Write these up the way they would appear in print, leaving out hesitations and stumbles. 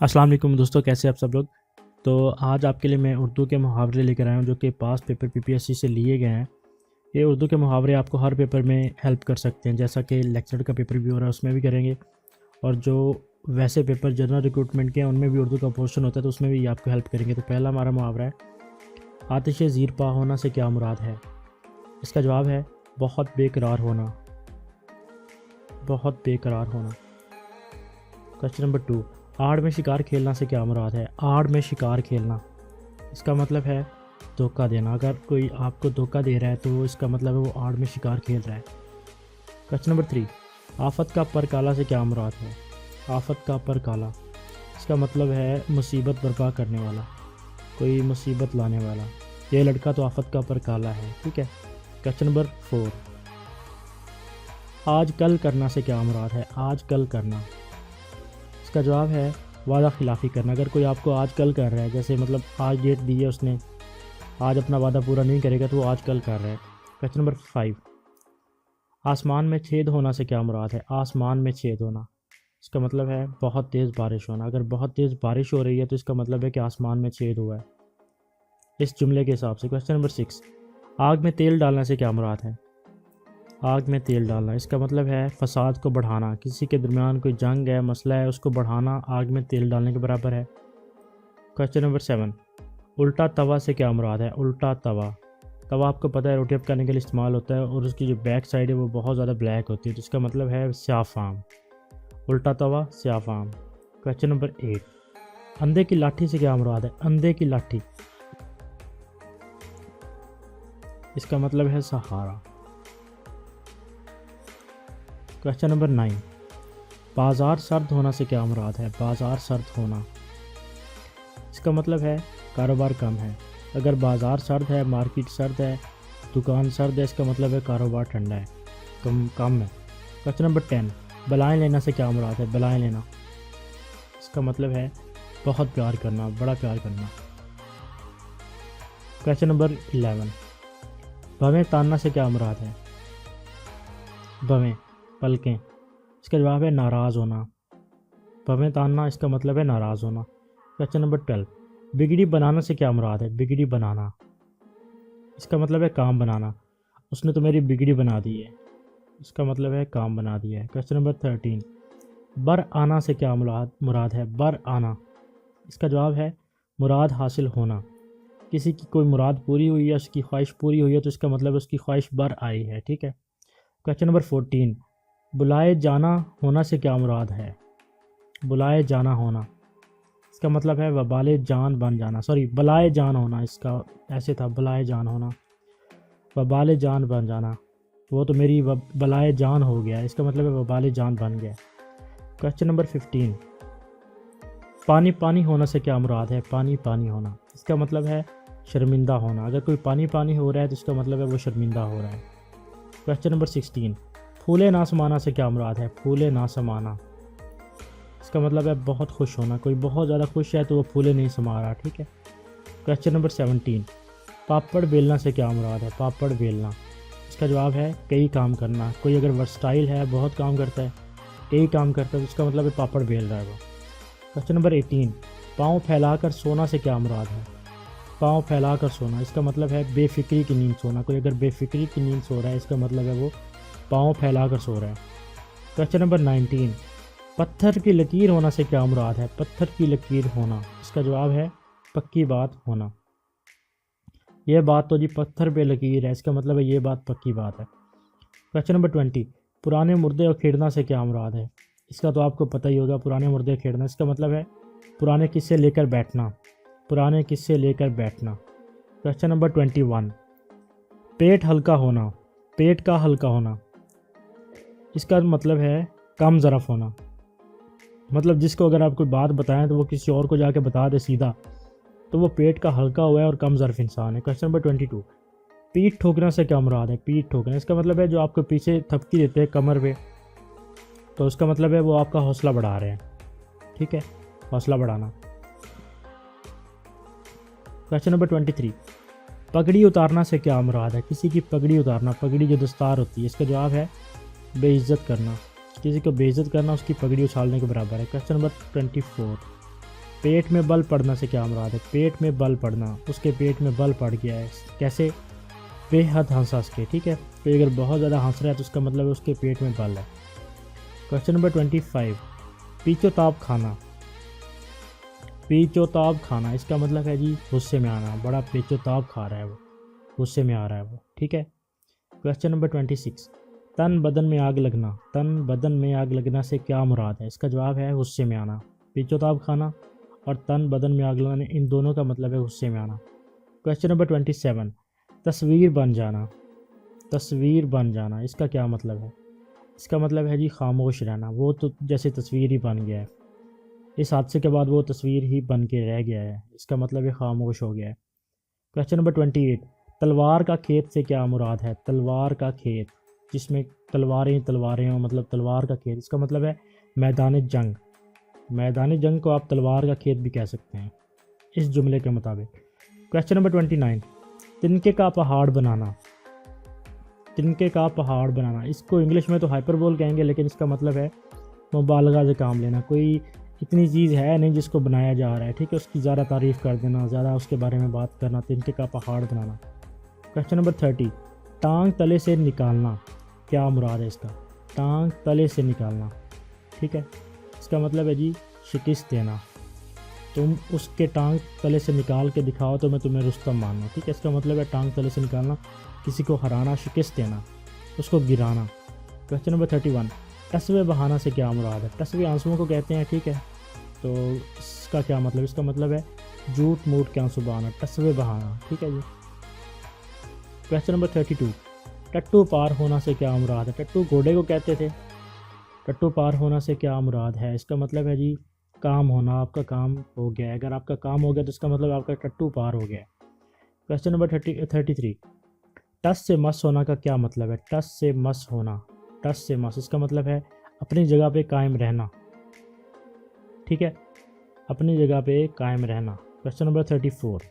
अस्सलाम वालेकुम दोस्तों, कैसे आप सब लोग। तो आज आपके लिए मैं उर्दू के मुहावरे लेकर आया हूँ जो कि पास पेपर पीपीएससी से लिए गए हैं। ये उर्दू के मुहावरे आपको हर पेपर में हेल्प कर सकते हैं, जैसा कि लेक्चर का पेपर भी हो रहा है उसमें भी करेंगे, और जो वैसे पेपर जनरल रिक्रूटमेंट के हैं उनमें भी उर्दू का पोर्शन होता है तो उसमें भी आपको हेल्प करेंगे। तो पहला हमारा मुहावरा है, आतिश ज़ीर पा होना से क्या मुराद है। इसका जवाब है बहुत बेकरार होना, बहुत बेकरार होना। क्वेश्चन नंबर 2, आड़ में शिकार खेलना से क्या मुराद है। आड़ में शिकार खेलना, इसका मतलब है धोखा देना। अगर कोई आपको धोखा दे रहा है तो इसका मतलब है वो आड़ में शिकार खेल रहा है। क्वेश्चन नंबर 3, आफत का पर काला से क्या मुराद है। आफत का पर काला, इसका मतलब है मुसीबत बर्पा करने वाला, कोई मुसीबत लाने वाला। ये लड़का तो आफत का पर काला है, ठीक है। क्वेश्चन नंबर 4, आज कल करना से क्या मुराद है। आज कल करना, इसका जवाब है वादा खिलाफ़ी करना। अगर कोई आपको आज कल कर रहा है, जैसे मतलब आज डेट दी है उसने, आज अपना वादा पूरा नहीं करेगा तो वो आज कल कर रहा है। क्वेश्चन नंबर 5, आसमान में छेद होना से क्या मुराद है। आसमान में छेद होना, इसका मतलब है बहुत तेज़ बारिश होना। अगर बहुत तेज़ बारिश हो रही है तो इसका मतलब है कि आसमान में छेद हुआ है इस जुमले के हिसाब से। क्वेश्चन नंबर 6, आग में तेल डालने से क्या मुराद है। आग में तेल डालना, इसका मतलब है फसाद को बढ़ाना। किसी के दरमियान कोई जंग है, मसला है, उसको बढ़ाना आग में तेल डालने के बराबर है। क्वेश्चन नंबर 7, उल्टा तवा से क्या मुराद है। उल्टा तवा, तवा आपको पता है रोटी पकाने के लिए इस्तेमाल होता है और उसकी जो बैक साइड है वो बहुत ज़्यादा ब्लैक होती है, तो इसका मतलब है स्याफ़ाम। उल्टा तवा स्याफ़ाम। क्वेश्चन नंबर 8, अंधे की लाठी से क्या मुराद है। अंधे की लाठी, इसका मतलब है सहारा। क्वेश्चन नंबर 9, बाज़ार सर्द होना से क्या मुराद है। बाज़ार सर्द होना, इसका मतलब है कारोबार कम है। अगर बाज़ार सर्द है, मार्केट सर्द है, दुकान सर्द है, इसका मतलब है कारोबार ठंडा है, कम है। क्वेश्चन नंबर 10, बलाएँ लेना से क्या मुराद है। बलाएँ लेना, इसका मतलब है बहुत प्यार करना, बड़ा प्यार करना। क्वेश्चन नंबर 11, भवें तानना से क्या मुराद है। भवें, पलकें, इसका जवाब है नाराज़ होना। भवें तानना, इसका मतलब है नाराज़ होना। क्वेश्चन नंबर 12, बिगड़ी बनाना से क्या मुराद है। बिगड़ी बनाना, इसका मतलब है काम बनाना। उसने तो मेरी बिगड़ी बना दी है, इसका मतलब है काम बना दिया है। क्वेश्चन नंबर 13, बर आना से क्या मुराद है। बर आना, इसका जवाब है मुराद हासिल होना। किसी की कोई मुराद पूरी हुई है, उसकी ख्वाहिश पूरी हुई है तो इसका मतलब है उसकी ख्वाहिश बर आई है, ठीक है। क्वेश्चन नंबर 14, बुलाए जाना होना से क्या मुराद है। बुलाए जाना होना, इसका मतलब है वबाले जान बन जाना, सॉरी बलाए जान होना, इसका ऐसे था बलाए जान होना, वबाले जान बन जाना। वो तो मेरी बलाए जान हो गया, इसका मतलब है वबाले जान बन गया। क्वेश्चन नंबर 15, पानी पानी होना से क्या मुराद है। पानी पानी होना, इसका मतलब है शर्मिंदा होना। अगर कोई पानी पानी हो रहा है तो इसका मतलब है वो शर्मिंदा हो रहा है। क्वेश्चन नंबर 16, फूले ना समाना से क्या मुराद है। फूले ना समाना, इसका मतलब है बहुत खुश होना। कोई बहुत ज़्यादा खुश है तो वो फूले नहीं समा रहा, ठीक है। क्वेश्चन नंबर 17, पापड़ बेलना से क्या मुराद है। पापड़ बेलना, इसका जवाब है कई काम करना। कोई अगर वर्सटाइल है, बहुत काम करता है, कई काम करता है तो इसका मतलब है पापड़ बेल रहा है वो। क्वेश्चन नंबर 18, पाँव फैलाकर सोना से क्या मुराद है। पाँव फैलाकर सोना, इसका मतलब है बेफिक्री की नींद सोना। कोई अगर बेफिक्री की नींद सो रहा है इसका मतलब है वो पाँव फैलाकर सो रहा है। क्वेश्चन नंबर 19, पत्थर की लकीर होना से क्या मुराद है। पत्थर की लकीर होना, इसका जवाब है पक्की बात होना। यह बात तो जी पत्थर पे लकीर है, इसका मतलब है ये बात पक्की बात है। क्वेश्चन नंबर 20, पुराने मुर्दे उखेड़ना से क्या मुराद है। इसका तो आपको पता ही होगा, पुराने मुर्दे उखेड़ना, इसका मतलब है पुराने किस्से लेकर बैठना, पुराने किस्से लेकर बैठना। क्वेश्चन नंबर 21, पेट हल्का होना, पेट का हल्का होना, इसका मतलब है कम ज़रफ़ होना। मतलब जिसको अगर आप कोई बात बताएं तो वो किसी और को जाके बता दे सीधा, तो वो पेट का हल्का हुआ है और कम ज़रफ़ इंसान है। क्वेश्चन नंबर 22, पीठ ठोकना से क्या मुराद है। पीठ ठोकना, इसका मतलब है जो आपको पीछे थपकी देते हैं कमर पे, तो उसका मतलब है वो आपका हौसला बढ़ा रहे हैं, ठीक है, हौसला बढ़ाना। क्वेश्चन नंबर 23, पगड़ी उतारना से क्या मुराद है। किसी की पगड़ी उतारना, पगड़ी जो दस्तार होती है, इसका जवाब है बेइज्जत करना। किसी को बेइज्जत करना उसकी पगड़ी उछालने के बराबर है। क्वेश्चन नंबर 24, पेट में बल पड़ना से क्या मुराद है? पेट में बल पड़ना, उसके पेट में बल पड़ गया है। कैसे? बेहद हंस के, ठीक है। तो अगर बहुत ज़्यादा हंस रहा है तो उसका मतलब है उसके पेट में बल है। क्वेश्चन नंबर 25, पीछोताब खाना। पीछोताब खाना, इसका मतलब है जी गुस्से में आना, बड़ा पीछोताब खा रहा है वो, गुस्से में आ रहा है वो, ठीक है। क्वेश्चन नंबर 26, तन बदन में आग लगना। तन बदन में आग लगना से क्या मुराद है? इसका जवाब है गुस्से में आना। पीछोताब खाना और तन बदन में आग लगाना, इन दोनों का मतलब है गुस्से में आना। क्वेश्चन नंबर 27, तस्वीर बन जाना। तस्वीर बन जाना, इसका क्या मतलब है? इसका मतलब है जी खामोश रहना, वो तो जैसे तस्वीर ही बन गया है, इस हादसे के बाद वो तस्वीर ही बन के रह गया है, इसका मतलब है खामोश हो गया है। क्वेश्चन नंबर 28, तलवार का खेत से क्या मुराद है? तलवार का खेत, जिसमें तलवारें तलवारें हो, मतलब तलवार का खेत, इसका मतलब है मैदान जंग। मैदान जंग को आप तलवार का खेत भी कह सकते हैं इस जुमले के मुताबिक। क्वेश्चन नंबर 29, तिनके का पहाड़ बनाना। तिनके का पहाड़ बनाना, इसको इंग्लिश में तो हाइपरबोल कहेंगे, लेकिन इसका मतलब है मुबालगा से काम लेना। कोई इतनी चीज़ है नहीं जिसको बनाया जा रहा है, ठीक है, उसकी ज़्यादा तारीफ़ कर देना, ज़्यादा उसके बारे में बात करना, तिनके का पहाड़ बनाना। क्वेश्चन नंबर 30, टांग तले से निकालना, क्या मुराद है इसका? टांग तले से निकालना, ठीक है, इसका मतलब है जी शिकस्त देना। तुम उसके टांग तले से निकाल के दिखाओ तो मैं तुम्हें रुस्तम मानूँ, ठीक है, इसका मतलब है टांग तले से निकालना, किसी को हराना, शिकस्त देना, उसको गिराना। क्वेश्चन नंबर 31, टसवे बहाना से क्या मुराद है? टसवे आंसुओं को कहते हैं, ठीक है, तो इसका क्या मतलब? इसका मतलब है झूठ मूठ के आंसू बहाना, टसवे बहाना, ठीक है जी। क्वेश्चन नंबर 32, टट्टू पार होना से क्या मुराद है? टट्टू घोड़े को कहते थे। टट्टू पार होना से क्या मुराद है? इसका मतलब है जी काम होना, आपका काम हो गया है। अगर आपका काम हो गया तो इसका मतलब आपका टट्टू पार हो गया है। क्वेश्चन नंबर 33, टस से मस होना का क्या मतलब है? टस से मस होना, टस से मस, इसका मतलब है अपनी जगह पे कायम रहना, ठीक है, अपनी जगह पे कायम रहना। क्वेश्चन नंबर 34,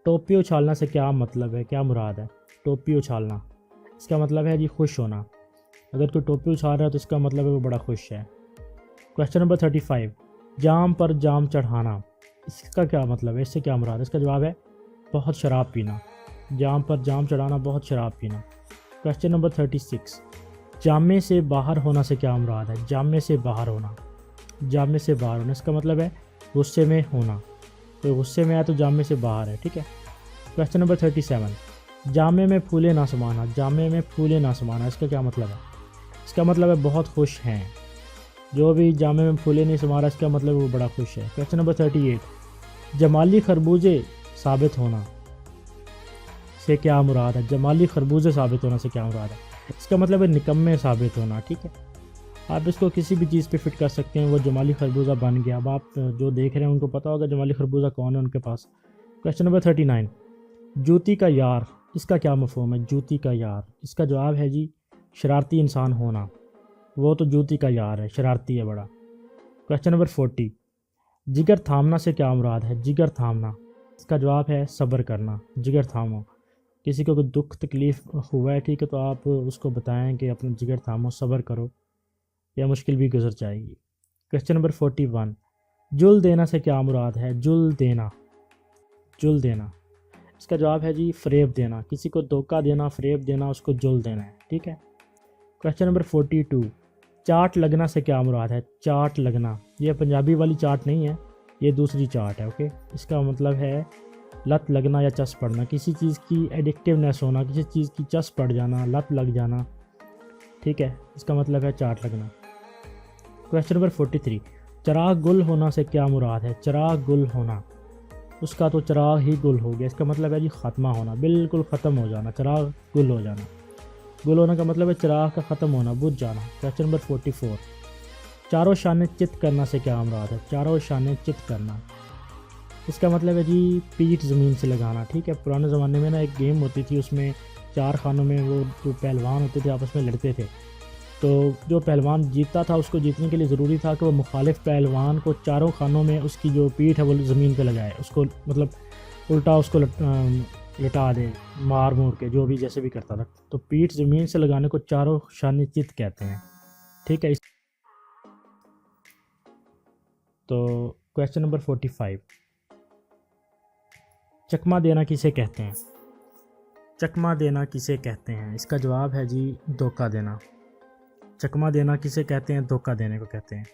टोपी उछालना से क्या मतलब है, क्या मुराद है? टोपी उछालना, इसका मतलब है जी खुश होना। अगर कोई टोपी उछाल रहा है तो इसका मतलब है वो बड़ा खुश है। क्वेश्चन नंबर 35, जाम पर जाम चढ़ाना, इसका क्या मतलब है? इससे क्या मुराद है? इसका जवाब है बहुत शराब पीना। जाम पर जाम चढ़ाना, बहुत शराब पीना। क्वेश्चन नंबर 36, जामे से बाहर होना से क्या मुराद है? जामे से बाहर होना, जामे से बाहर होना, इसका मतलब है गुस्से में होना, तो गुस्से में आया तो जामे से बाहर है, ठीक है। क्वेश्चन नंबर 37, जामे में फूले ना समाना। जामे में फूले ना समाना, इसका क्या मतलब है? इसका मतलब है बहुत खुश हैं, जो भी जामे में फूले नहीं समा रहा, इसका मतलब वो बड़ा खुश है। क्वेश्चन नंबर 38, जमाली खरबूजे साबित होना से क्या मुराद है? जमाली खरबूजे साबित होना से क्या मुराद है? इसका मतलब है निकम्मे साबित होना, ठीक है। आप इसको किसी भी चीज़ पे फिट कर सकते हैं, वो जमाली खरबूजा बन गया। अब आप जो देख रहे हैं उनको पता होगा जमाली खरबूजा कौन है उनके पास। क्वेश्चन नंबर 39, जूती का यार, इसका क्या मफहूम है? जूती का यार, इसका जवाब है जी शरारती इंसान होना, वो तो जूती का यार है, शरारती है बड़ा। क्वेश्चन नंबर 40, जिगर थामना से क्या मुराद है? जिगर थामना, इसका जवाब है सब्र करना, जिगर थामो। किसी को कोई दुख तकलीफ़ हुआ है, ठीक है, तो आप उसको बताएं कि अपना जिगर थामो, सब्र करो, या मुश्किल भी गुजर जाएगी। क्वेश्चन नंबर 41, जुल देना से क्या मुराद है? जुल देना, जुल देना, इसका जवाब है जी फ़रेब देना, किसी को धोखा देना, फ़रेब देना, उसको जुल देना है, ठीक है। क्वेश्चन नंबर 42, चाट लगना से क्या मुराद है? चाट लगना, ये पंजाबी वाली चाट नहीं है, ये दूसरी चाट है, ओके। इसका मतलब है लत लगना या चस पड़ना, किसी चीज़ की एडिक्टिवनेस होना, किसी चीज़ की चस पड़ जाना, लत लग जाना, ठीक है, इसका मतलब है चाट लगना। क्वेश्चन नंबर 43, चिराग गुल होना से क्या मुराद है? चिराग गुल होना, उसका तो चिराग ही गुल हो गया, इसका मतलब है जी ख़त्मा होना, बिल्कुल ख़त्म हो जाना, चिराग गुल हो जाना। गुल होने का मतलब है चिराग का ख़त्म होना, बुझ जाना। क्वेश्चन नंबर 44, चारों शाने चित करना से क्या मुराद है? चारों शाने चित करना, इसका मतलब है जी पीठ ज़मीन से लगाना, ठीक है। पुराने ज़माने में ना एक गेम होती थी, उसमें चार खानों में वो जो पहलवान होते थे आपस में लड़ते थे, तो जो पहलवान जीतता था उसको जीतने के लिए ज़रूरी था कि वो मुखालिफ पहलवान को चारों खानों में उसकी जो पीठ है वो ज़मीन पे लगाए, उसको मतलब उल्टा उसको लटा दे, मार मूर के, जो भी जैसे भी करता था। तो पीठ ज़मीन से लगाने को चारों शाने चित कहते हैं, ठीक है। तो क्वेश्चन नंबर 45, चकमा देना किसे कहते हैं? चकमा देना किसे कहते हैं? इसका जवाब है जी धोखा देना। चकमा देना किसे कहते हैं? धोखा देने को कहते हैं।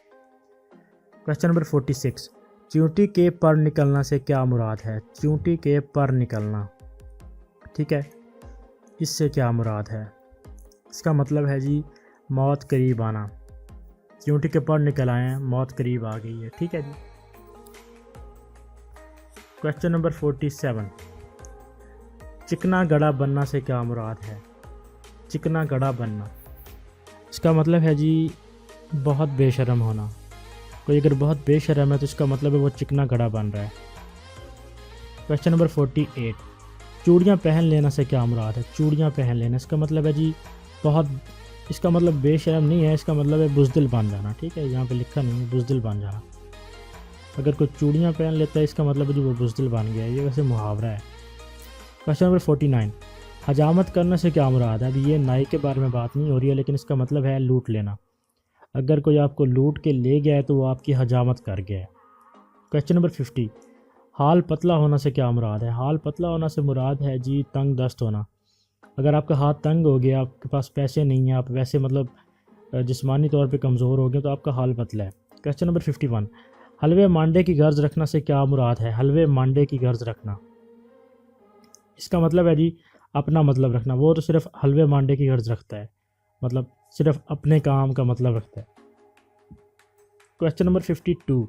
क्वेश्चन नंबर 46, चींटी के पर निकलना से क्या मुराद है? चींटी के पर निकलना, ठीक है, इससे क्या मुराद है? इसका मतलब है जी मौत करीब आना। चींटी के पर निकल आए हैं, मौत करीब आ गई है, ठीक है जी। क्वेश्चन नंबर 47, चिकना गड़ा बनना से क्या मुराद है? चिकना गड़ा बनना, इसका मतलब है जी बहुत बेशर्म होना। कोई अगर बहुत बेशर्म है तो इसका मतलब है वो चिकना गड़ा बन रहा है। क्वेश्चन नंबर 48, चूड़ियाँ पहन लेना से क्या मुराद है? चूड़ियाँ पहन लेना, इसका मतलब है जी बहुत, इसका मतलब बेशर्म नहीं है, इसका मतलब है बुज़दिल बन जाना, ठीक है, यहाँ पे लिखा नहीं है, बुज़दिल बन जाना। अगर कोई चूड़ियाँ पहन लेता है इसका मतलब है जी वो बुज़दिल बन गया है, ये वैसे मुहावरा है। क्वेश्चन नंबर 49, हजामत करने से क्या मुराद है? अभी ये नाई के बारे में बात नहीं हो रही है, लेकिन इसका मतलब है लूट लेना। अगर कोई आपको लूट के ले गया है तो वो आपकी हजामत कर गया है। क्वेश्चन नंबर 50, हाल पतला होना से क्या मुराद है? हाल पतला होना से मुराद है जी तंग दस्त होना। अगर आपका हाथ तंग हो गया, आपके पास पैसे नहीं हैं, आप वैसे मतलब जिस्मानी तौर पे कमज़ोर हो गए, तो आपका हाल पतला है। क्वेश्चन नंबर 51, हलवे मांडे की गर्ज रखना से क्या मुराद है? हलवे मांडे की गर्ज रखना, इसका मतलब है जी अपना मतलब रखना। वो तो सिर्फ हलवे मांडे की गर्ज रखता है, मतलब सिर्फ अपने काम का मतलब रखता है। क्वेश्चन नंबर 52,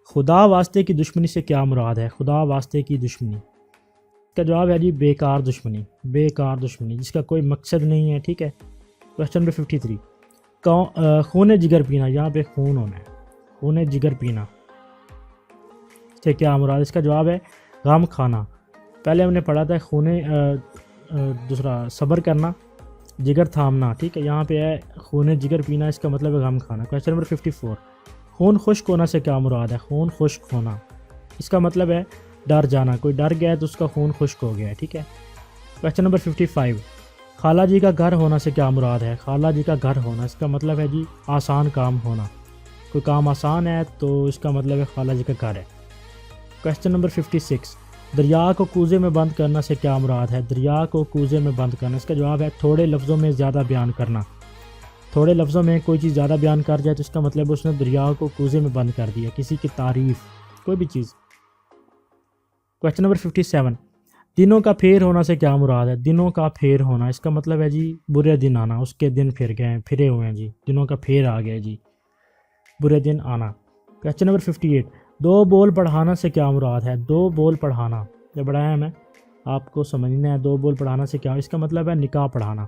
खुदा वास्ते की दुश्मनी से क्या मुराद है? खुदा वास्ते की दुश्मनी, इसका जवाब है जी बेकार दुश्मनी। बेकार दुश्मनी जिसका कोई मकसद नहीं है, ठीक है। क्वेश्चन नंबर 53, खून जिगर पीना, यहाँ पे खून होना है, खून जिगर पीना से क्या मुराद? इसका जवाब है गम खाना। पहले हमने पढ़ा था खून दूसरा सब्र करना, जिगर थामना, ठीक है, यहाँ पे है खून जिगर पीना, इसका मतलब है गम खाना। क्वेश्चन नंबर 54, खून खुश्क होना से क्या मुराद है? खून खुश्क होना, इसका मतलब है डर जाना। कोई डर गया है तो उसका खून खुश्क हो गया है, ठीक है। क्वेश्चन नंबर 55, खाला जी का घर होना से क्या मुराद है? खाला जी का घर होना, इसका मतलब है जी आसान काम होना। कोई काम आसान है तो इसका मतलब है खाला जी का घर है। क्वेश्चन नंबर 56, दरिया को कूजे में बंद करना से क्या मुराद है? दरिया को कूजे में बंद करना, इसका जवाब है थोड़े लफ्ज़ों में ज़्यादा बयान करना। थोड़े लफ्ज़ों में कोई चीज़ ज़्यादा बयान कर जाए तो इसका मतलब उसने दरिया को कूजे में बंद कर दिया, किसी की तारीफ़, कोई भी चीज़। क्वेश्चन नंबर 57, दिनों का फेर होना से क्या मुराद है? दिनों का फेर होना, इसका मतलब है जी बुरे दिन आना, उसके दिन फिर गए, फिरे हुए हैं जी, दिनों का फेर आ गया जी, बुरे दिन आना। क्वेश्चन नंबर 58, दो बोल पढ़ाना से क्या मुराद है? दो बोल पढ़ाना, ये बढ़ाया मैं, आपको समझना है। दो बोल पढ़ाना से क्या, इसका मतलब है निकाह पढ़ाना।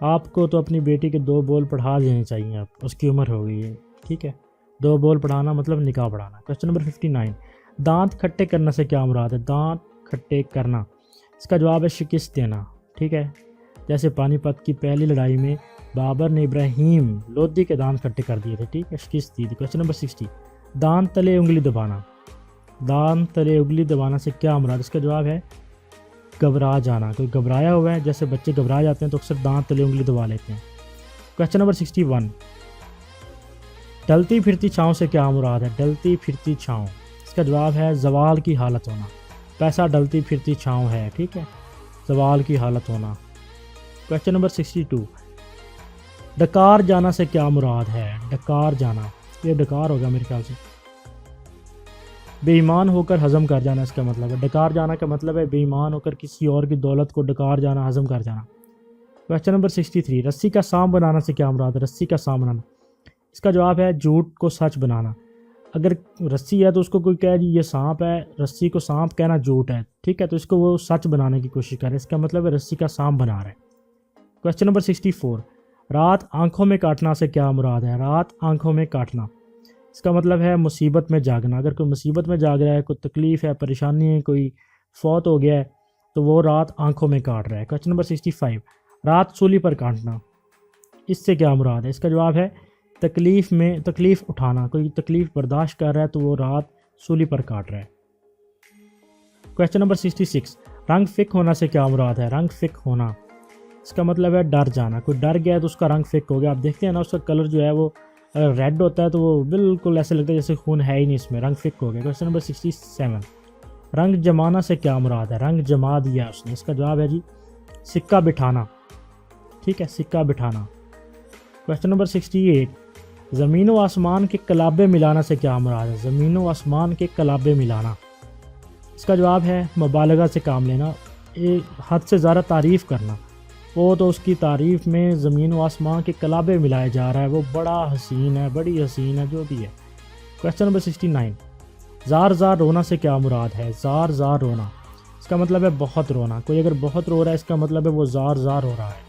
आपको तो अपनी बेटी के दो बोल पढ़ा देने चाहिए, आप उसकी उम्र हो गई है, ठीक है। दो बोल पढ़ाना मतलब निकाह पढ़ाना। क्वेश्चन नंबर 59, दांत खट्टे करना से क्या मुराद है? दांत खट्टे करना, इसका जवाब है शिकस्त देना, ठीक है। जैसे पानीपत की पहली लड़ाई में बाबर ने इब्राहिम लोधी के दांत खट्टे कर दिए थे, ठीक है, शिकस्त दी थी। क्वेश्चन नंबर 60, दांत तले उंगली दबाना, दांत तले उंगली दबाना से क्या मुराद? इसका जवाब है घबरा जाना। कोई घबराया हुआ है, जैसे बच्चे घबरा जाते हैं तो अक्सर दांत तले उंगली दबा लेते हैं। क्वेश्चन नंबर 61, ढलती फिरती छाँव से क्या मुराद है? ढलती फिरती छाँव, इसका जवाब है जवाल की हालत होना। पैसा ढलती फिरती छाँव है, ठीक है, जवाल की हालत होना। क्वेश्चन नंबर 62, डकार जाना से क्या मुराद है? डकार जाना, ये डकार होगा मेरे ख्याल से, बेईमान होकर हजम कर जाना, इसका मतलब है। डकार जाना का मतलब है बेईमान होकर किसी और की दौलत को डकार जाना, हजम कर जाना। क्वेश्चन नंबर 63, रस्सी का सांप बनाना से क्या मुराद है? रस्सी का सांप बनाना, इसका जवाब है झूठ को सच बनाना। अगर रस्सी है तो उसको कोई कहे जी ये सांप है, रस्सी को सांप कहना झूठ है, ठीक है, तो इसको वो सच बनाने की कोशिश करे, इसका मतलब है रस्सी का सांप बना रहा है। क्वेश्चन नंबर 64, रात आंखों में काटना से क्या मुराद है? रात आंखों में काटना, इसका मतलब है मुसीबत में जागना। अगर कोई मुसीबत में जाग रहा है, कोई तकलीफ़ है, परेशानी है, कोई फौत हो गया है, तो वो रात आंखों में काट रहा है। क्वेश्चन नंबर 65, रात सूली पर काटना, इससे क्या मुराद है? इसका जवाब है तकलीफ़ उठाना। कोई तकलीफ़ बर्दाश्त कर रहा है तो वो रात सूली पर काट रहा है। क्वेश्चन नंबर 66, रंग फिक होना से क्या मुराद है? रंग फिक होना, इसका मतलब है डर जाना। कोई डर गया तो उसका रंग फिक हो गया। आप देखते हैं ना, उसका कलर जो है वो अगर रेड होता है तो वो बिल्कुल ऐसे लगता है जैसे खून है ही नहीं इसमें, रंग फिक हो गया। क्वेश्चन नंबर 67, रंग जमाना से क्या मुराद है? रंग जमा दिया उसने, इसका जवाब है जी सिक्का बिठाना। ठीक है, सिक्का बिठाना। क्वेश्चन नंबर 68, ज़मीन व आसमान के कलाबे मिलाना से क्या मुराद है? ज़मीन व आसमान के कलाबे मिलाना, इसका जवाब है मुबालगा से काम लेना, एक हद से ज़्यादा तारीफ़ करना। वो तो उसकी तारीफ़ में ज़मीन व आसमान के कलाबे मिलाया जा रहा है, वो बड़ा हसीन है, बड़ी हसीन है, जो भी है। क्वेश्चन नंबर 69, ज़ार ज़ार रोना से क्या मुराद है? ज़ार ज़ार रोना, इसका मतलब है बहुत रोना। कोई अगर बहुत रो रहा है इसका मतलब है वो ज़ार ज़ार रो रहा है।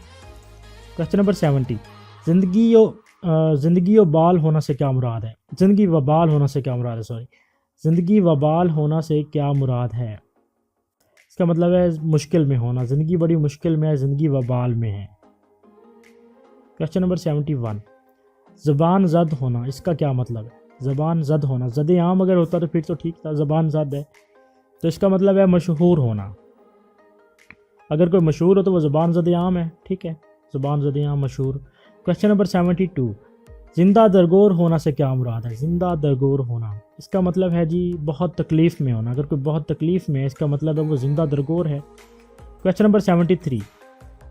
क्वेश्चन नंबर 70, ज़िंदगी बाल होना से क्या मुराद है? ज़िंदगी वबाल होना से क्या मुराद है? सॉरी, ज़िंदगी वबाल होना से क्या मुराद है? इसका मतलब है मुश्किल में होना, ज़िंदगी बड़ी मुश्किल में है, ज़िंदगी वबाल में है। क्वेश्चन नंबर 71, ज़बान ज़द होना, इसका क्या मतलब है? ज़बान ज़द होना, ज़द आम अगर होता तो फिर तो ठीक था, ज़बान ज़द है तो इसका मतलब है मशहूर होना। अगर कोई मशहूर हो तो वो ज़बान ज़द आम है। ठीक है, ज़बान ज़द आम मशहूर। क्वेश्चन नंबर 72, ज़िंदा दरगोर होना से क्या मुराद है? ज़िंदा दरगोर होना, इसका मतलब है जी बहुत तकलीफ़ में होना। अगर कोई बहुत तकलीफ़ में है इसका मतलब है वो ज़िंदा दरगोर है। क्वेश्चन नंबर 73,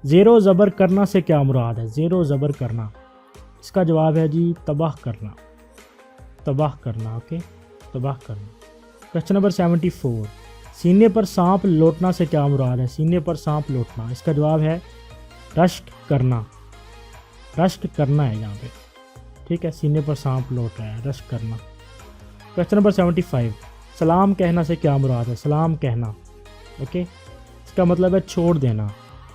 ज़ेरो ज़बर करना से क्या मुराद है? ज़ेरो ज़बर करना, इसका जवाब है जी तबाह करना, तबाह करना। ओके, तबाह करना। क्वेश्चन नंबर 74, सीने पर सांप लौटना से क्या मुराद है? सीने पर सांप लौटना, इसका जवाब है रश्क करना, रश्क करना है यहाँ पे। ठीक है, सीने पर सांप लौट रहा है, रश्क करना। क्वेश्चन नंबर 75, सलाम कहना से क्या मुराद है? सलाम कहना, ओके, इसका मतलब है छोड़ देना।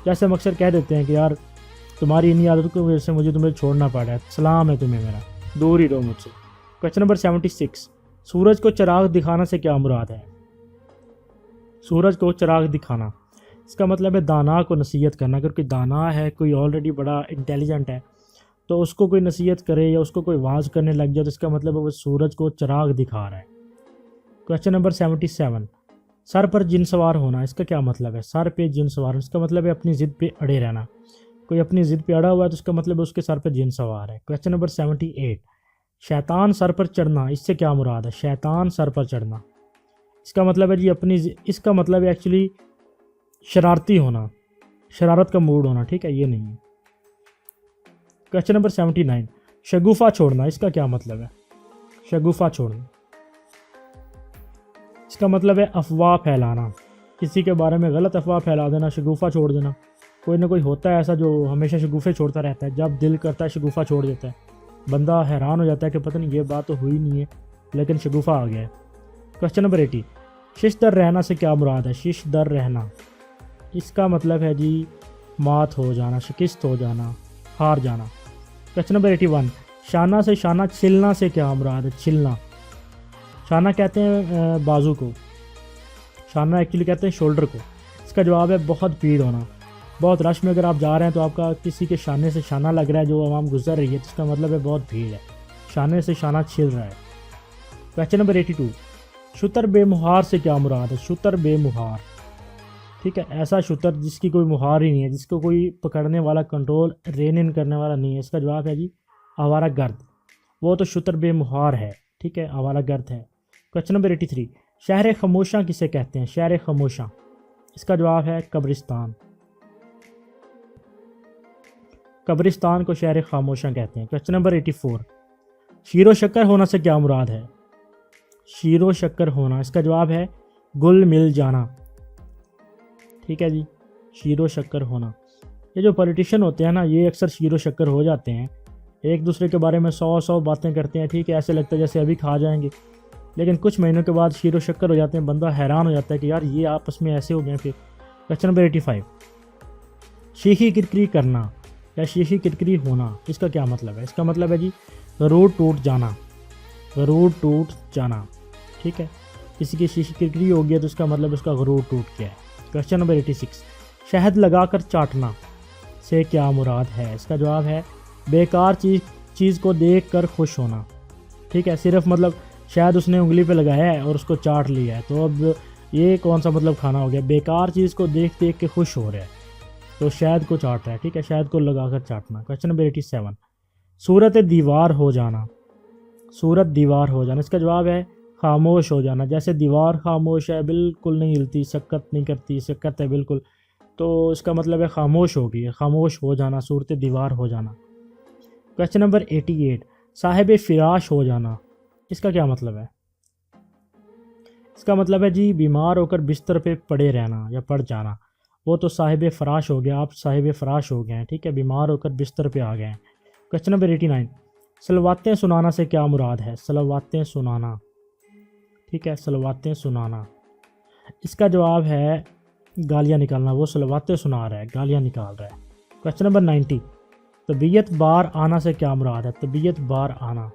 जैसे हम अक्सर कह देते हैं कि यार तुम्हारी इन्हीं आदतों की वजह से मुझे तुम्हें छोड़ना पड़ रहा है, सलाम है तुम्हें मेरा, दूर ही रहो मुझसे। क्वेश्चन नंबर 76, सूरज को चिराग दिखाना से क्या मुराद है? सूरज को चिराग दिखाना, इसका मतलब है दाना को नसीहत करना। अगर कोई दाना है, कोई ऑलरेडी बड़ा इंटेलिजेंट है, तो उसको कोई नसीहत करे या उसको कोई वाज करने लग जाए तो इसका मतलब है वो सूरज को चिराग दिखा रहा है। क्वेश्चन नंबर 77, सर पर जिन सवार होना, इसका क्या मतलब है? सर पे जिन सवार, इसका मतलब है अपनी ज़िद पे अड़े रहना। कोई अपनी ज़िद पे अड़ा हुआ है तो इसका मतलब है उसके सर पर जिन सवार है। क्वेश्चन नंबर 78, शैतान सर पर चढ़ना, इससे क्या मुराद है? शैतान सर पर चढ़ना, इसका मतलब है जी इसका मतलब है एक्चुअली शरारती होना, शरारत का मूड होना। ठीक है, ये नहीं है। क्वेश्चन नंबर 79, शगुफा छोड़ना, इसका क्या मतलब है? शगुफा छोड़ना, इसका मतलब है अफवाह फैलाना, किसी के बारे में गलत अफवाह फैला देना, शगुफा छोड़ देना। कोई ना कोई होता है ऐसा जो हमेशा शगुफे छोड़ता रहता है, जब दिल करता है शगुफा छोड़ देता है, बंदा हैरान हो जाता है कि पता नहीं ये बात तो हुई नहीं है लेकिन शगुफा आ गया है। क्वेश्चन नंबर 80, शिश दर रहना से क्या मुराद है? शिश दर रहना, इसका मतलब है जी मात हो जाना, शिकस्त हो जाना, हार जाना। क्वेश्चन नंबर 81, शाना से शाना छिलना से क्या मुराद है? छिलना, शाना कहते हैं बाजू को, शाना एक्चुअली कहते हैं शोल्डर को। इसका जवाब है बहुत भीड़ होना। बहुत रश में अगर आप जा रहे हैं तो आपका किसी के शाने से शाना लग रहा है, जो आवाम गुजर रही है, तो इसका मतलब है बहुत भीड़ है, शाने से शाना छिल रहा है। क्वेश्चन नंबर 82, शुतर बेमुहार से क्या मुराद है? शुतर बेमुहार, ठीक है, ऐसा शुतर जिसकी कोई मुहार ही नहीं है, जिसको कोई पकड़ने वाला, कंट्रोल रेन इन करने वाला नहीं है। इसका जवाब है जी आवारा गर्द, वो तो शुतर बेमुहार है। ठीक है, आवारा गर्द है। क्वेश्चन नंबर 83, शहर खामोशा किसे कहते हैं? शहर खामोशा, इसका जवाब है कब्रिस्तान, कब्रिस्तान को शहर खामोशा कहते हैं। क्वेश्चन नंबर 84, शीरो शक्कर होना से क्या मुराद है? शीरो शक्कर होना, इसका जवाब है गुल मिल जाना। ठीक है जी, शीरो शक्कर होना। ये जो पॉलिटिशियन होते हैं ना, ये अक्सर शीरो शक्कर हो जाते हैं, एक दूसरे के बारे में 100 बातें करते हैं। ठीक है, ऐसे लगता है जैसे अभी खा जाएंगे, लेकिन कुछ महीनों के बाद शीरो शक्कर हो जाते हैं, बंदा हैरान हो जाता है कि यार ये आपस में ऐसे हो गए फिर। क्वेश्चन नंबर 85, शीशी किरकिरी करना या शीशी किरकिरी होना, इसका क्या मतलब है? इसका मतलब है जी गरूर टूट जाना, गरूर टूट जाना। ठीक है, किसी की शीशी किरकिरी हो गया तो उसका मतलब उसका गरूर टूट गया है। क्वेश्चन नंबर 86, शहद लगाकर चाटना से क्या मुराद है? इसका जवाब है बेकार चीज़ को देख कर खुश होना। ठीक है, सिर्फ मतलब शायद उसने उंगली पे लगाया है और उसको चाट लिया है, तो अब ये कौन सा मतलब खाना हो गया? बेकार चीज़ को देख देख के खुश हो रहा है, तो शहद को चाट रहा है। ठीक है, शहद को लगाकर चाटना। क्वेश्चन नंबर 87, सूरत दीवार हो जाना, सूरत दीवार हो जाना, इसका जवाब है खामोश हो जाना। जैसे दीवार खामोश है, बिल्कुल नहीं हिलती, शक्कत नहीं करती, शक्कत है बिल्कुल, तो इसका मतलब है खामोश हो गई है, खामोश हो जाना, सूरत दीवार हो जाना। क्वेश्चन नंबर 88, साहिब फिराश हो जाना, इसका क्या मतलब है? इसका मतलब है जी बीमार होकर बिस्तर पे पड़े रहना या पड़ जाना। वो तो साहिब फराश हो गया, आप साहिब फराश हो गए हैं, ठीक है, बीमार होकर बिस्तर पे आ गए हैं। क्वेश्चन नंबर 89, सलवातें सुनाना से क्या मुराद है? सलवातें सुनाना, ठीक है, सलवातें सुनाना, इसका जवाब है गालियाँ निकालना। वो सलवातें सुना रहा है, गालियाँ निकाल रहा है। क्वेश्चन नंबर 90, तबीयत बार आना से क्या मुराद है? तबीयत बार आना,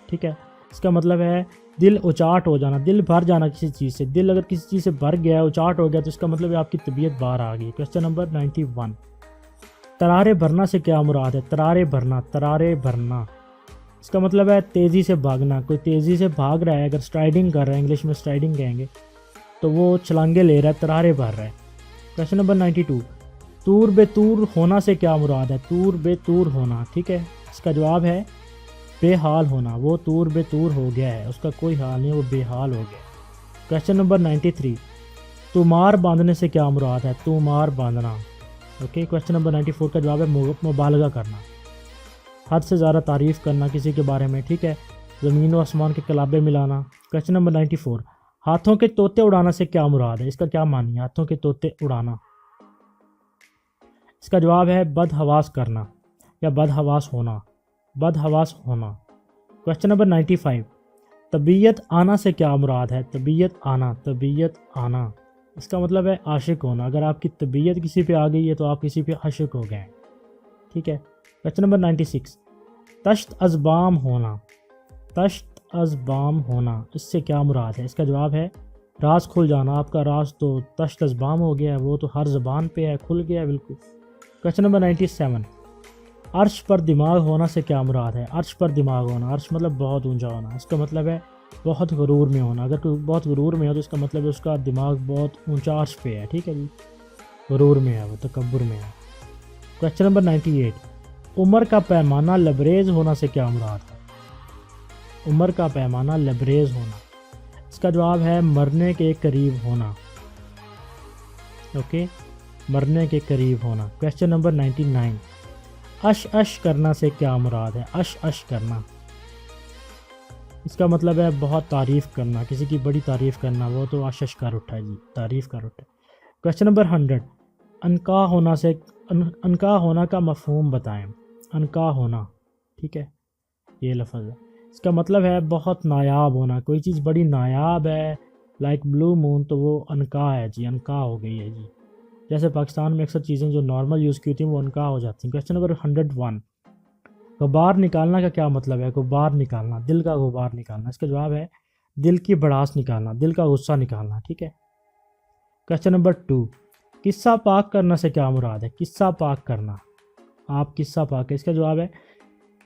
ठीक है, इसका मतलब है दिल उचाट हो जाना, दिल भर जाना किसी चीज़ से। दिल अगर किसी चीज़ से भर गया है, उचाट हो गया, तो इसका मतलब है आपकी तबीयत बाहर आ गई। क्वेश्चन नंबर 91, तरारे भरना से क्या मुराद है? तरारे भरना, तरारे भरना, इसका मतलब है तेज़ी से भागना। कोई तेज़ी से भाग रहा है, अगर स्ट्राइडिंग कर रहा है, इंग्लिश में स्ट्राइडिंग कहेंगे, तो वो छलांगे ले रहा है, तरारे भर रहा है। क्वेश्चन नंबर 92, तूर बेतूर होना से क्या मुराद है? तूर बेतूर होना, ठीक है, इसका जवाब है बेहाल होना। वो तूर बेतूर हो गया है, उसका कोई हाल नहीं, वो बेहाल हो गया। क्वेश्चन नंबर 93, तुमार बांधने से क्या मुराद है? तुमार बांधना, ओके। क्वेश्चन नंबर 94 का जवाब है मुबालगा करना, हद से ज़्यादा तारीफ़ करना किसी के बारे में, ठीक है, ज़मीन व आसमान के कलाबे मिलाना। क्वेश्चन नंबर 94, हाथों के तोते उड़ाना से क्या मुराद है? इसका क्या मानिए? हाथों के तोते उड़ाना, इसका जवाब है बदहवास करना या बदहवास होना, बदहवास होना। क्वेश्चन नंबर 95, तबीयत आना से क्या मुराद है? तबीयत आना, तबीयत आना, इसका मतलब है आशिक होना। अगर आपकी तबीयत किसी पे आ गई है तो आप किसी पे आशिक हो गए हैं, ठीक है। क्वेश्चन नंबर 96, तश्त अज़बाम होना, तश्त अज़बाम होना, इससे क्या मुराद है? इसका जवाब है राज खुल जाना। आपका राज तो तश्त अज़बाम हो गया है, वो तो हर ज़बान पे है, खुल गया है बिल्कुल। क्वेश्चन नंबर 97, अर्श पर दिमाग होना से क्या मुराद है? अर्श पर दिमाग होना, अर्श मतलब बहुत ऊंचा होना, इसका मतलब है बहुत गरूर में होना। अगर कोई बहुत गरूर में हो तो इसका मतलब है उसका दिमाग बहुत ऊंचा अर्श पे है, ठीक है जी, गरूर में है, वो तकब्बुर में है। क्वेश्चन नंबर 98, उम्र का पैमाना लबरेज होना से क्या मुराद है? उम्र का पैमाना लबरेज होना, इसका जवाब है मरने के करीब होना, ओके, मरने के करीब होना। क्वेश्चन नंबर 99, अश अश करना से क्या मुराद है? अश अश करना, इसका मतलब है बहुत तारीफ़ करना, किसी की बड़ी तारीफ़ करना, वो तो अश अश कर उठा है जी, तारीफ़ कर उठा है। क्वेश्चन नंबर 100, अनका होना से अनका होना का मफ़हूम बताएं। अनका होना, ठीक है, ये लफ्ज़ है, इसका मतलब है बहुत नायाब होना, कोई चीज़ बड़ी नायाब है, लाइक ब्लू मून, तो वो अनका है जी, अनका हो गई है जी। जैसे पाकिस्तान में अक्सर चीज़ें जो नॉर्मल यूज़ की होती हैं वो अनका हो जाती हैं। क्वेश्चन नंबर 101, गुबार निकालना का क्या मतलब है? गुबार निकालना, दिल का गुबार निकालना, इसका जवाब है दिल की भड़ास निकालना, दिल का गुस्सा निकालना, ठीक है। क्वेश्चन नंबर 2, किस्सा पाक करना से क्या मुराद है? किस्सा पाक करना, आप किस्सा पाक है,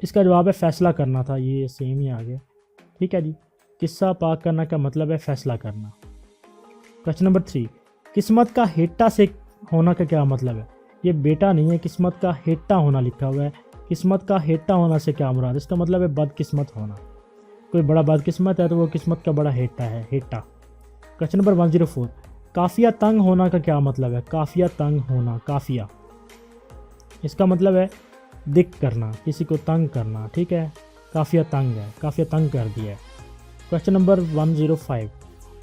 इसका जवाब है फ़ैसला करना था, ये सेम ही आ गया, ठीक है जी। किस्सा पाक करना का मतलब है फ़ैसला करना। क्वेश्चन नंबर 3, किस्मत का हेट्टा से होना का क्या मतलब है? ये बेटा नहीं है, किस्मत का हेट्टा होना लिखा हुआ है। किस्मत का हेट्टा होना से क्या मुराद? इसका मतलब है बदकिस्मत होना, कोई बड़ा बदकिस्मत है तो वो किस्मत का बड़ा हेट्टा है, हेट्टा। क्वेश्चन नंबर 104, काफिया तंग होना का क्या मतलब है? काफिया तंग होना, काफिया, इसका मतलब है दिक करना, किसी को तंग करना, ठीक है, काफिया तंग है, काफिया तंग कर दिया है। क्वेश्चन नंबर 105,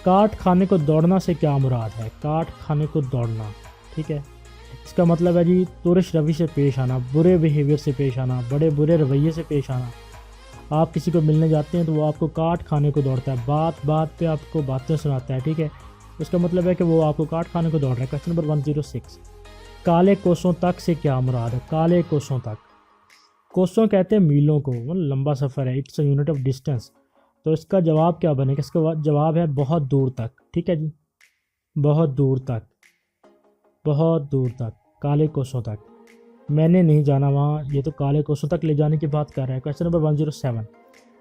काट खाने को दौड़ना से क्या मुराद है? काट खाने को दौड़ना, ठीक है, इसका मतलब है जी तुरश रवि से पेश आना, बुरे बिहेवियर से पेश आना, बड़े बुरे रवैये से पेश आना। आप किसी को मिलने जाते हैं तो वो आपको काट खाने को दौड़ता है, बात बात पे आपको बातें सुनाता है, ठीक है, उसका मतलब है कि वो आपको काट खाने को दौड़ रहा है। क्वेश्चन नंबर 106, काले कोसों तक से क्या मुराद है? काले कोसों तक, कोसों कहते हैं मीलों को, मतलब लंबा सफ़र है, it's a unit of distance, तो इसका जवाब क्या बनेगा? इसका जवाब है बहुत दूर तक, ठीक है जी, बहुत दूर तक, बहुत दूर तक, काले कोसों तक, मैंने नहीं जाना वहाँ, ये तो काले कोसों तक ले जाने की बात कर रहा है। क्वेश्चन नंबर 107,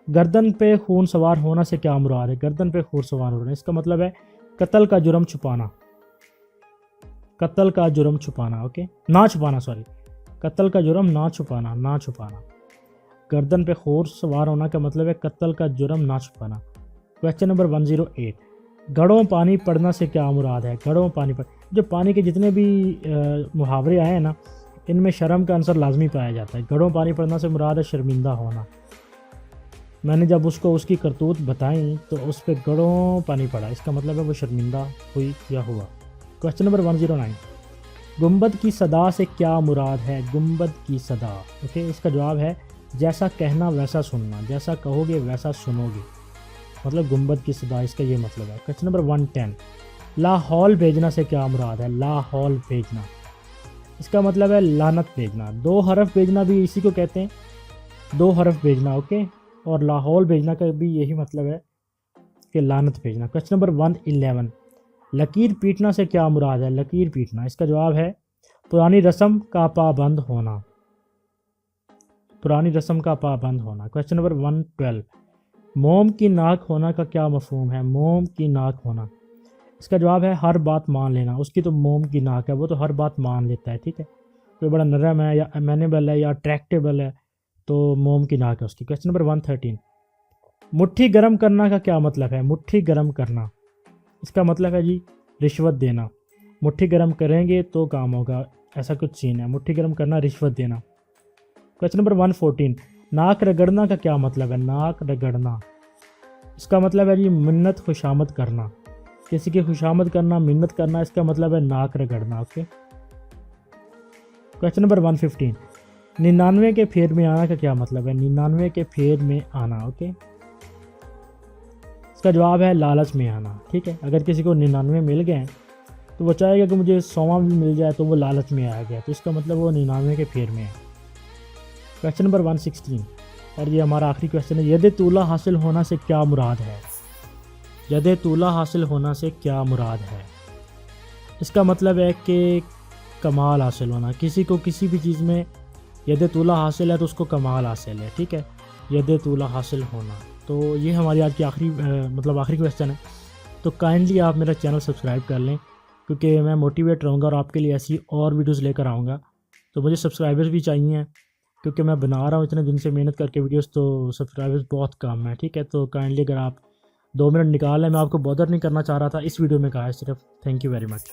गर्दन पे खून सवार होना से क्या मुराद है? गर्दन पे खून सवार होना, इसका मतलब है कत्ल का जुर्म छुपाना, कत्ल का जुर्म छुपाना, ओके, ना छुपाना, सॉरी, कत्ल का जुर्म ना छुपाना, ना छुपाना। गर्दन पे खोर सवार होना का मतलब है कत्ल का जुर्म ना छुपाना। क्वेश्चन नंबर 108, घड़ों पानी पड़ना से क्या मुराद है? घड़ों पानी पड़, जो पानी के जितने भी मुहावरे आए हैं ना, इनमें शर्म का आंसर लाजमी पाया जाता है। घड़ों पानी पड़ना से मुराद है शर्मिंदा होना। मैंने जब उसको उसकी करतूत बताई तो उस पर घड़ों पानी पड़ा, इसका मतलब है वो शर्मिंदा हुई या हुआ। क्वेश्चन नंबर 109, गुंबद की सदा से क्या मुराद है? गुंबद की सदा, ओके, इसका जवाब है जैसा कहना वैसा सुनना, जैसा कहोगे वैसा सुनोगे, मतलब गुंबद की सदा, इसका ये मतलब है। क्वेश्चन नंबर 110, लाहौल भेजना से क्या मुराद है? लाहौल भेजना, इसका मतलब है लानत भेजना। 2 हरफ भेजना भी इसी को कहते हैं, 2 हरफ भेजना, ओके, और लाहौल भेजना का भी यही मतलब है कि लानत भेजना। क्वेश्चन नंबर 111, लकीर पीटना से क्या मुराद है? लकीर पीटना, इसका जवाब है पुरानी रस्म का पाबंद होना, पुरानी रस्म का पाबंद होना। क्वेश्चन नंबर 112, मोम की नाक होना का क्या मफहूम है? मोम की नाक होना, इसका जवाब है हर बात मान लेना। उसकी तो मोम की नाक है, वो तो हर बात मान लेता है, ठीक है, कोई बड़ा नरम है या अमेनेबल है या अट्रैक्टेबल है तो मोम की नाक है उसकी। क्वेश्चन नंबर 113, मुट्ठी गर्म करना का क्या मतलब है? मुट्ठी गर्म करना, इसका मतलब है जी रिश्वत देना। मुट्ठी गर्म करेंगे तो काम होगा, ऐसा कुछ सीन है। मुट्ठी गर्म करना, रिश्वत देना। क्वेश्चन नंबर 114, नाक रगड़ना का क्या मतलब है? नाक रगड़ना, इसका मतलब है जी मिन्नत खुशामद करना, किसी की खुशामद करना, मिन्नत करना, इसका मतलब है नाक रगड़ना, ओके। क्वेश्चन नंबर 115, 99 के फेर में आना का क्या मतलब है? 99 के फेर में आना, ओके, इसका जवाब है लालच में आना, ठीक है। अगर किसी को 99 मिल गए तो वो चाहेगा कि मुझे 100वां भी मिल जाए, तो वो लालच में आ गया, तो इसका मतलब वो 99 के फेर में है। क्वेश्चन नंबर 116, और ये हमारा आखिरी क्वेश्चन है, यद तूला हासिल होना से क्या मुराद है? यद तूला हासिल होना से क्या मुराद है? इसका मतलब है कि कमाल हासिल होना, किसी को किसी भी चीज़ में यद तूला हासिल है तो उसको कमाल हासिल है, ठीक है, यद तूला हासिल होना। तो ये हमारी आज की आखिरी क्वेश्चन है। तो काइंडली आप मेरा चैनल सब्सक्राइब कर लें, क्योंकि मैं मोटिवेट रहूँगा और आपके लिए ऐसी और वीडियोस लेकर आऊँगा। तो मुझे सब्सक्राइबर्स भी चाहिए, क्योंकि मैं बना रहा हूँ इतने दिन से मेहनत करके वीडियोस, तो सब्सक्राइबर्स बहुत कम है, ठीक है। तो काइंडली अगर आप 2 मिनट निकालें, मैं आपको बॉदर नहीं करना चाह रहा था, इस वीडियो में कहा है सिर्फ। Thank you very much.